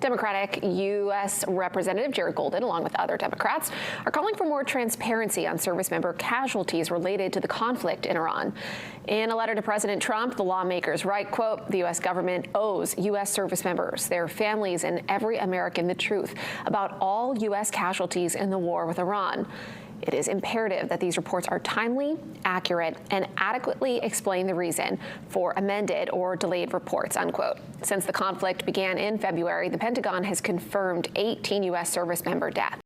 Democratic U.S. Representative Jared Golden, along with other Democrats, are calling for more transparency on service member casualties related to the conflict in Iran. In a letter to President Trump, the lawmakers write, quote, "The U.S. government owes U.S. service members, their families, and every American the truth about all U.S. casualties in the war with Iran. It is imperative that these reports are timely, accurate, and adequately explain the reason for amended or delayed reports," unquote. Since the conflict began in February, the Pentagon has confirmed 18 U.S. service member deaths.